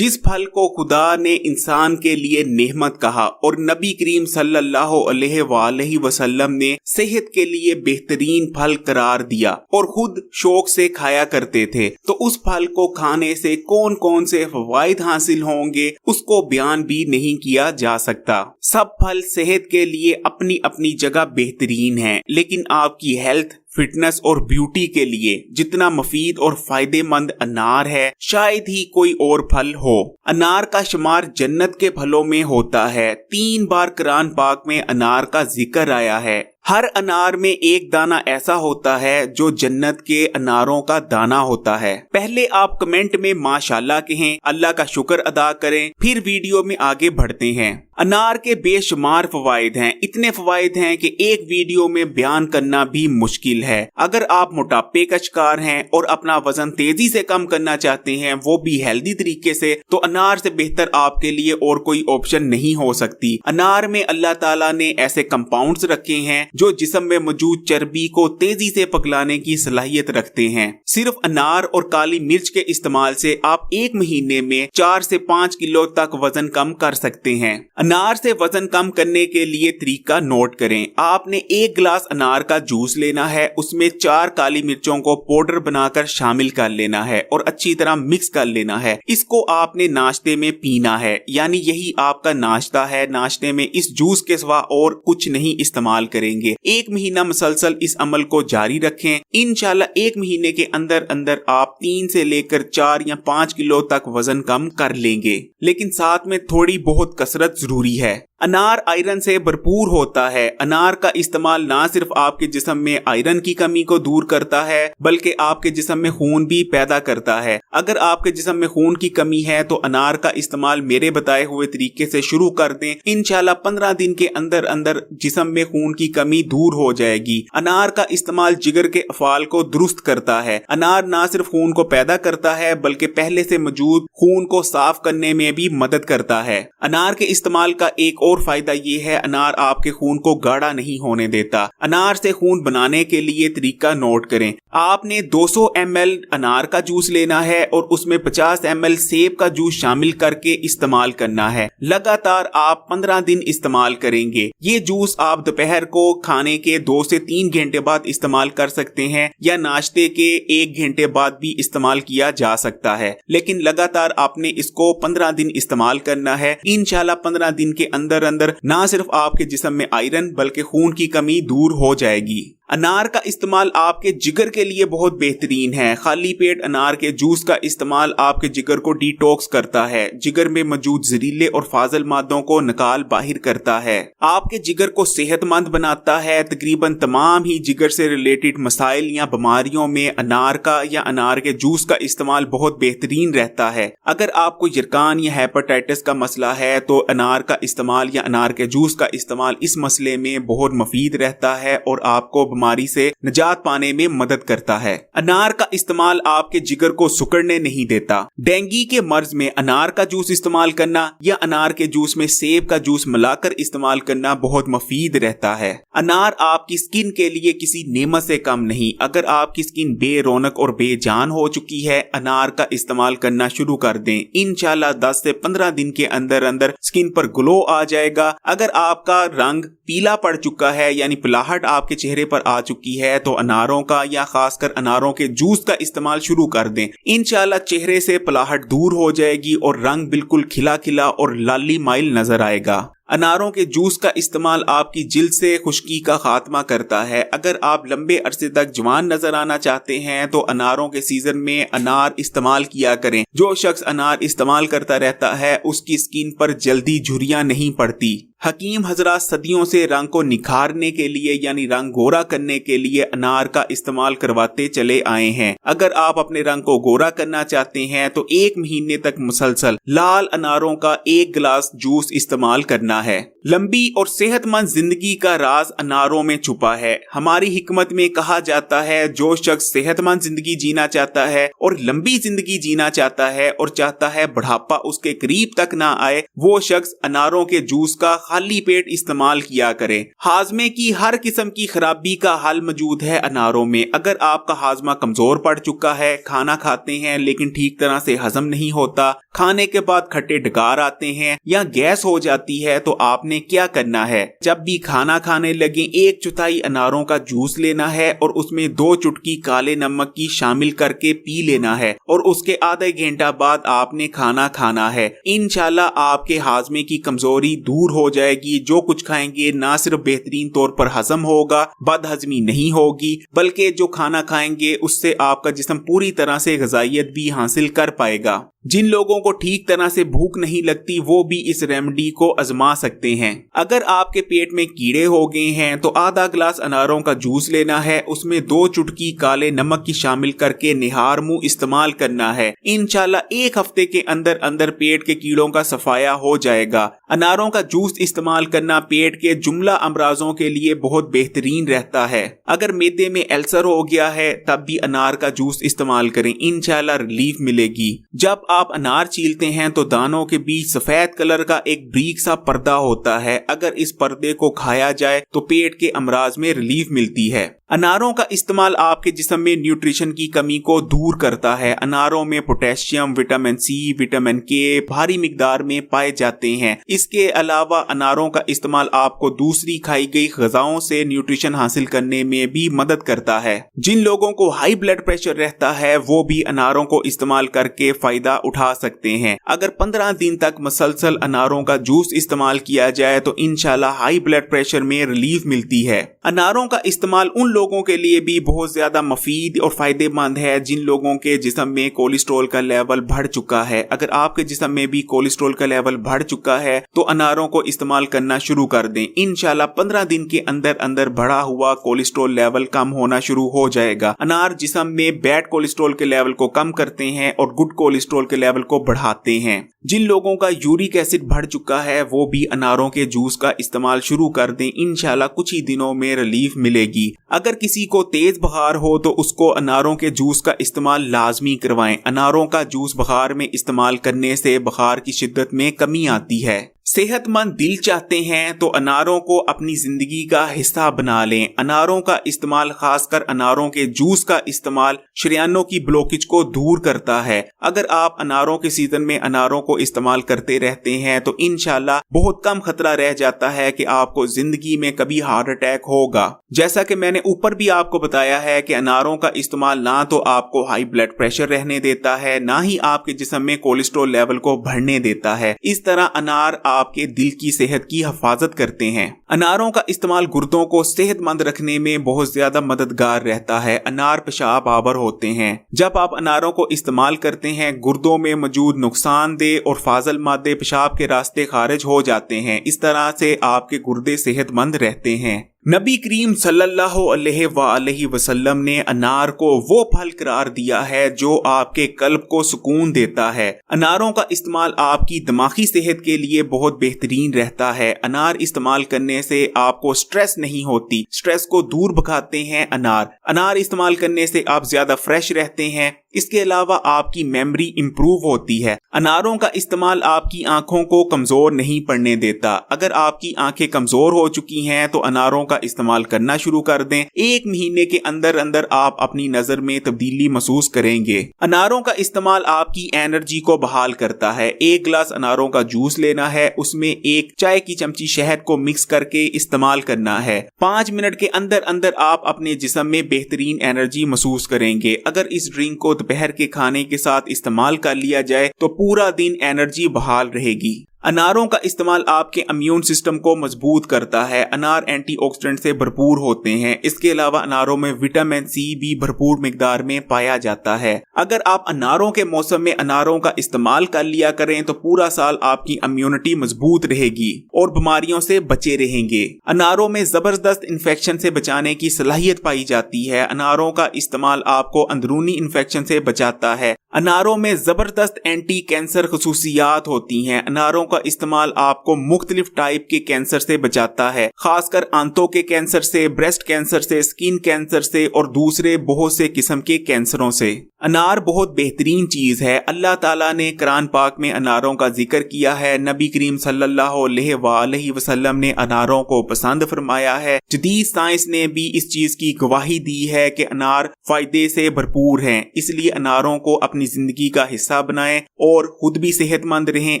जिस फल को खुदा ने इंसान के लिए नेमत कहा और नबी करीम सल्लल्लाहु अलैहि वसल्लम ने सेहत के लिए बेहतरीन फल करार दिया और खुद शौक से खाया करते थे, तो उस फल को खाने से कौन कौन से फवाइद हासिल होंगे उसको बयान भी नहीं किया जा सकता। सब फल सेहत के लिए अपनी अपनी जगह बेहतरीन हैं, लेकिन आपकी हेल्थ, फिटनेस और ब्यूटी के लिए जितना मुफीद और फायदेमंद अनार है शायद ही कोई और फल हो। अनार का शुमार जन्नत के फलों में होता है। 3 बार कुरान पाक में अनार का जिक्र आया है। हर अनार में एक दाना ऐसा होता है जो जन्नत के अनारों का दाना होता है। पहले आप कमेंट में माशाल्लाह कहें, अल्लाह का शुक्र अदा करें, फिर वीडियो में आगे बढ़ते हैं। अनार के बेशुमार फवाइद हैं, इतने फवाइद हैं कि एक वीडियो में बयान करना भी मुश्किल है। अगर आप मोटापे का शिकार हैं और अपना वजन तेजी से कम करना चाहते हैं, वो भी हेल्दी तरीके से, तो अनार से बेहतर आपके लिए और कोई ऑप्शन नहीं हो सकती। अनार में अल्लाह ताला ने ऐसे कंपाउंड्स रखे हैं जो जिस्म में मौजूद चर्बी को तेजी से पगलाने की सलाहियत रखते हैं। सिर्फ अनार और काली मिर्च के इस्तेमाल से आप 1 महीने में 4 से 5 किलो तक वजन कम कर सकते हैं। अनार से वजन कम करने के लिए तरीका नोट करें। आपने 1 गिलास अनार का जूस लेना है, उसमें 4 काली मिर्चों को पाउडर बनाकर शामिल कर लेना है और अच्छी तरह मिक्स कर लेना है। इसको आपने नाश्ते में पीना है, यानी यही आपका नाश्ता है। नाश्ते में इस जूस के सिवा और कुछ नहीं इस्तेमाल करेंगे। 1 महीना मुसलसल इस अमल को जारी रखें। इंशाल्लाह 1 महीने के अंदर अंदर आप 3 से लेकर 4 या 5 किलो तक वजन कम कर लेंगे, लेकिन साथ में थोड़ी बहुत कसरत जरूरी है। अनार आयरन से भरपूर होता है। अनार का इस्तेमाल ना सिर्फ आपके जिस्म में आयरन की कमी को दूर करता है, बल्कि आपके जिस्म में खून भी पैदा करता है। अगर आपके जिस्म में खून की कमी है तो अनार का इस्तेमाल मेरे बताए हुए तरीके से शुरू कर दें। इंशाल्लाह 15 दिन के अंदर अंदर जिस्म में खून की कमी दूर हो जाएगी। अनार का इस्तेमाल जिगर के अफाल को दुरुस्त करता है। अनार ना सिर्फ खून को पैदा करता है, बल्कि पहले से मौजूद खून को साफ करने में भी मदद करता है। अनार के इस्तेमाल का एक और फायदा ये है, अनार आपके खून को गाढ़ा नहीं होने देता। अनार से खून बनाने के लिए तरीका नोट करें। आपने 200 ml अनार का जूस लेना है और उसमें 50 ml सेब का जूस शामिल करके इस्तेमाल करना है। लगातार आप 15 दिन इस्तेमाल करेंगे। ये जूस आप दोपहर को खाने के 2 से 3 घंटे बाद इस्तेमाल कर सकते हैं या नाश्ते के 1 घंटे बाद भी इस्तेमाल किया जा सकता है, लेकिन लगातार आपने इसको 15 दिन इस्तेमाल करना है। इंशाल्लाह 15 दिन के अंदर अंदर ना सिर्फ आपके जिस्म में आयरन बल्कि खून की कमी दूर हो जाएगी। अनार का इस्तेमाल आपके जिगर के लिए बहुत बेहतरीन है। खाली पेट अनार के जूस का इस्तेमाल आपके जिगर को डिटॉक्स करता है, जिगर में मौजूद जहरीले और फाजिल मादों को निकाल बाहर करता है, आपके जिगर को सेहतमंद बनाता है। तकरीबन तमाम ही जिगर से रिलेटेड मसाइल या बीमारियों में अनार का या अनार के जूस का इस्तेमाल बहुत बेहतरीन रहता है। अगर आपको यरकान या हेपेटाइटिस का मसला है तो अनार का इस्तेमाल या अनार के जूस का इस्तेमाल इस मसले में बहुत मुफीद रहता है और आपको बीमारी से निजात पाने में मदद करता है। अनार का इस्तेमाल आपके जिगर को सुकड़ने नहीं देता। डेंगू के मर्ज में अनार का जूस इस्तेमाल करना या अनार के जूस में सेब का जूस मिलाकर इस्तेमाल करना बहुत मुफीद रहता है। अनार आपकी स्किन के लिए किसी नेमत से कम नहीं। अगर आपकी स्किन बेरौनक और बेजान हो चुकी है, अनार का इस्तेमाल करना शुरू कर दें। इंशाल्लाह 10 से 15 दिन के अंदर अंदर स्किन पर ग्लो आ जाएगा। अगर आपका रंग पीला पड़ चुका है यानी पिलाहट आपके चेहरे पर आ चुकी है तो अनारों का या खासकर अनारों के जूस का इस्तेमाल शुरू कर दें। इंशाल्लाह चेहरे से पिलाहट दूर हो जाएगी और रंग बिल्कुल खिला खिला और लाली माइल नजर आएगा। अनारों के जूस का इस्तेमाल आपकी जिल्द से खुश्की का खात्मा करता है। अगर आप लंबे अरसे तक जवान नजर आना चाहते हैं तो अनारों के सीजन में अनार इस्तेमाल किया करें। जो शख्स अनार इस्तेमाल करता रहता है उसकी स्किन पर जल्दी झुर्रियां नहीं पड़ती। हकीम हजरात सदियों से रंग को निखारने के लिए यानी रंग गोरा करने के लिए अनार का इस्तेमाल करवाते चले आए हैं। अगर आप अपने रंग को गोरा करना चाहते हैं तो 1 महीने तक मुसलसल लाल अनारों का 1 गिलास जूस इस्तेमाल करना है। लंबी और सेहतमंद जिंदगी का राज अनारों में छुपा है। हमारी हिकमत में कहा जाता है, जो शख्स सेहतमंद जिंदगी जीना चाहता है और लंबी जिंदगी जीना चाहता है और चाहता है बुढ़ापा उसके करीब तक ना आए, वो शख्स अनारों के जूस का खाली पेट इस्तेमाल किया करे। हाजमे की हर किस्म की खराबी का हल मौजूद है अनारों में। अगर आपका हाजमा कमजोर पड़ चुका है, खाना खाते हैं लेकिन ठीक तरह से हजम नहीं होता, खाने के बाद खट्टे डकार आते हैं या गैस हो जाती है, तो आपने क्या करना है? जब भी खाना खाने लगे 1/4 अनारों का जूस लेना है और उसमें 2 चुटकी काले नमक की शामिल करके पी लेना है और उसके आधे घंटा बाद आपने खाना खाना है। इंशाल्लाह आपके हाजमे की कमजोरी दूर हो जाएगी। जो कुछ खाएंगे ना सिर्फ बेहतरीन तौर पर हजम होगा, बदहजमी नहीं होगी, बल्कि जो खाना खाएंगे उससे आपका जिस्म पूरी तरह से ग़िज़ाइयत भी हासिल कर पाएगा। जिन लोगों को ठीक तरह से भूख नहीं लगती वो भी इस रेमेडी को आजमा सकते हैं। अगर आपके पेट में कीड़े हो गए हैं तो आधा गिलास अनारों का जूस लेना है, उसमें 2 चुटकी काले नमक की शामिल करके निहार मुंह इस्तेमाल करना है। इंशाल्लाह 1 हफ्ते के अंदर अंदर पेट के कीड़ों का सफाया हो जाएगा। अनारों का जूस इस्तेमाल करना पेट के जुमला अमराजों के लिए बहुत बेहतरीन रहता है। अगर मैदे में अल्सर हो गया है तब भी अनार का जूस इस्तेमाल करें, इंशाल्लाह रिलीफ मिलेगी। जब आप अनार छीलते हैं तो दानों के बीच सफेद कलर का एक ब्रीक सा पर्दा होता है। अगर इस पर्दे को खाया जाए तो पेट के अमराज में रिलीफ मिलती है। अनारों का इस्तेमाल आपके जिस्म में न्यूट्रिशन की कमी को दूर करता है। अनारों में पोटेशियम, विटामिन सी, विटामिन के भारी मिकदार में पाए जाते हैं। इसके अलावा अनारों का इस्तेमाल आपको दूसरी खाई गई ग़िज़ाओं से न्यूट्रिशन हासिल करने में भी मदद करता है। जिन लोगों को हाई ब्लड प्रेशर रहता है वो भी अनारों को इस्तेमाल करके फायदा उठा सकते हैं। अगर 15 दिन तक मसलसल अनारों का जूस इस्तेमाल किया जाए तो इंशाल्लाह हाई ब्लड प्रेशर में रिलीफ मिलती है। अनारों का इस्तेमाल उन लोगों के लिए भी बहुत ज्यादा मुफीद और फायदेमंद है जिन लोगों के जिस्म में कोलेस्ट्रॉल का लेवल बढ़ चुका है। अगर आपके जिस्म में भी कोलेस्ट्रॉल का लेवल बढ़ चुका है तो अनारों को इस्तेमाल करना शुरू कर दें। इंशाल्लाह 15 दिन के अंदर अंदर बढ़ा हुआ कोलेस्ट्रॉल लेवल कम होना शुरू हो जाएगा। अनार जिस्म में बैड कोलेस्ट्रॉल के लेवल को कम करते हैं और गुड कोलेस्ट्रॉल के लेवल को बढ़ाते हैं। जिन लोगों का यूरिक एसिड बढ़ चुका है वो भी अनारों के जूस का इस्तेमाल शुरू कर दें, इंशाल्लाह कुछ ही दिनों में रिलीफ मिलेगी। अगर किसी को तेज बुखार हो तो उसको अनारों के जूस का इस्तेमाल लाजमी करवाएं। अनारों का जूस बुखार में इस्तेमाल करने से बुखार की शिद्दत में कमी आती है। सेहतमंद दिल चाहते हैं तो अनारों को अपनी जिंदगी का हिस्सा बना लें। अनारों का इस्तेमाल, खासकर अनारों के जूस का इस्तेमाल, शरीयानों की ब्लॉकेज को दूर करता है। अगर आप अनारों के सीजन में अनारों को इस्तेमाल करते रहते हैं तो इंशाल्लाह बहुत कम खतरा रह जाता है कि आपको जिंदगी में कभी हार्ट अटैक होगा। जैसा कि मैंने ऊपर भी आपको बताया है कि अनारों का इस्तेमाल ना तो आपको हाई ब्लड प्रेशर रहने देता है, ना ही आपके जिस्म में कोलेस्ट्रॉल लेवल को बढ़ने देता है। इस तरह अनार आपके दिल की सेहत की हिफाजत करते हैं। अनारों का इस्तेमाल गुर्दों को सेहतमंद रखने में बहुत ज्यादा मददगार रहता है। अनार पेशाब आवर होते हैं। जब आप अनारों को इस्तेमाल करते हैं गुर्दों में मौजूद नुकसानदेह और फाजल मादे पेशाब के रास्ते खारिज हो जाते हैं। इस तरह से आपके गुर्दे सेहतमंद रहते हैं। नबी करीम सल्लल्लाहु अलैहि वसल्लम ने अनार को वो फल करार दिया है जो आपके कल्ब को सुकून देता है। अनारों का इस्तेमाल आपकी दिमागी सेहत के लिए बहुत बेहतरीन रहता है। अनार इस्तेमाल करने से आपको स्ट्रेस नहीं होती, स्ट्रेस को दूर भगाते हैं अनार इस्तेमाल करने से आप ज्यादा फ्रेश रहते हैं। इसके अलावा आपकी मेमोरी इंप्रूव होती है। अनारों का इस्तेमाल आपकी आंखों को कमजोर नहीं पड़ने देता। अगर आपकी आंखें कमजोर हो चुकी हैं तो अनारों का इस्तेमाल करना शुरू कर दें। 1 महीने के अंदर अंदर आप अपनी नजर में तब्दीली महसूस करेंगे। अनारों का इस्तेमाल आपकी एनर्जी को बहाल करता है। 1 गिलास अनारों का जूस लेना है, उसमें 1 चाय की चमची शहद को मिक्स करके इस्तेमाल करना है। 5 मिनट के अंदर अंदर आप अपने जिस्म में बेहतरीन एनर्जी महसूस करेंगे। अगर इस ड्रिंक को दोपहर के खाने के साथ इस्तेमाल कर लिया जाए तो पूरा दिन एनर्जी बहाल रहेगी। अनारों का इस्तेमाल आपके इम्यून सिस्टम को मजबूत करता है। अनार एंटीऑक्सीडेंट से भरपूर होते हैं। इसके अलावा अनारों में विटामिन सी भी भरपूर मिकदार में पाया जाता है। अगर आप अनारों के मौसम में अनारों का इस्तेमाल कर लिया करें तो पूरा साल आपकी इम्यूनिटी मजबूत रहेगी और बीमारियों से बचे रहेंगे। अनारों में जबरदस्त इन्फेक्शन से बचाने की सलाहियत पाई जाती है। अनारों का इस्तेमाल आपको अंदरूनी इन्फेक्शन से बचाता है। अनारों में जबरदस्त एंटी कैंसर खसूसियात होती हैं। अनारों का इस्तेमाल आपको मुख्तलिफ टाइप के कैंसर से बचाता है, खासकर आंतों के कैंसर से, ब्रेस्ट कैंसर से, स्किन कैंसर से और दूसरे बहुत से किस्म के कैंसरों से। अनार बहुत बेहतरीन चीज है। अल्लाह ताला ने कुरान पाक में अनारों का जिक्र किया है। नबी करीम सल्लल्लाहु अलैहि वसल्लम ने अनारों को पसंद फरमाया है। जदीद साइंस ने भी इस चीज की गवाही दी है कि अनार फायदे से भरपूर हैं। इसलिए अनारों को अपनी जिंदगी का हिस्सा बनाएं और खुद भी सेहतमंद रहें,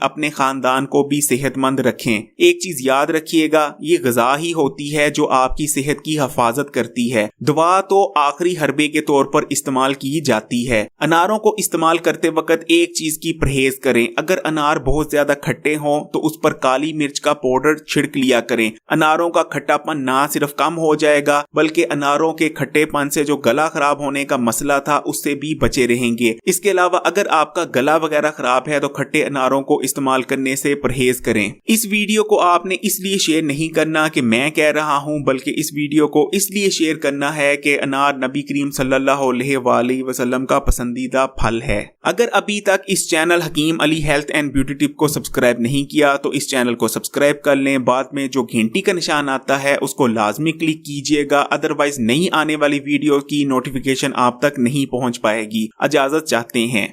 अपने खानदान को भी सेहतमंद रखें। एक चीज याद रखिएगा, ये ग़िज़ा ही होती है जो आपकी सेहत की हिफाजत करती है। दवा तो आखिरी हरबे के तौर पर इस्तेमाल की जाती है। अनारों को इस्तेमाल करते वक्त एक चीज की परहेज करें। अगर अनार बहुत ज्यादा खट्टे हों तो उस पर काली मिर्च का पाउडर छिड़क लिया करें। अनारों का खट्टापन ना सिर्फ कम हो जाएगा बल्कि अनारों के खट्टेपन से जो गला खराब होने का मसला था उससे भी बचे रहेंगे। इसके अलावा अगर आपका गला वगैरह खराब है तो खट्टे अनारों को इस्तेमाल करने से परहेज करें। इस वीडियो को आपने इसलिए शेयर नहीं करना कि मैं कह रहा हूं, बल्कि इस वीडियो को इसलिए शेयर करना है कि अनार नबी करीम सल्लल्लाहु अलैहि वसल्लम का पसंदीदा फल है। अगर अभी तक इस channel Hakim Ali health and beauty tip को सब्सक्राइब नहीं किया तो इस चैनल को सब्सक्राइब कर लें। बाद में जो घंटी का निशान आता है उसको लाजमी क्लिक कीजिएगा, अदरवाइज नई आने वाली वीडियो की नोटिफिकेशन आप तक नहीं पहुंच पाएगी। इजाजत चाहते हैं।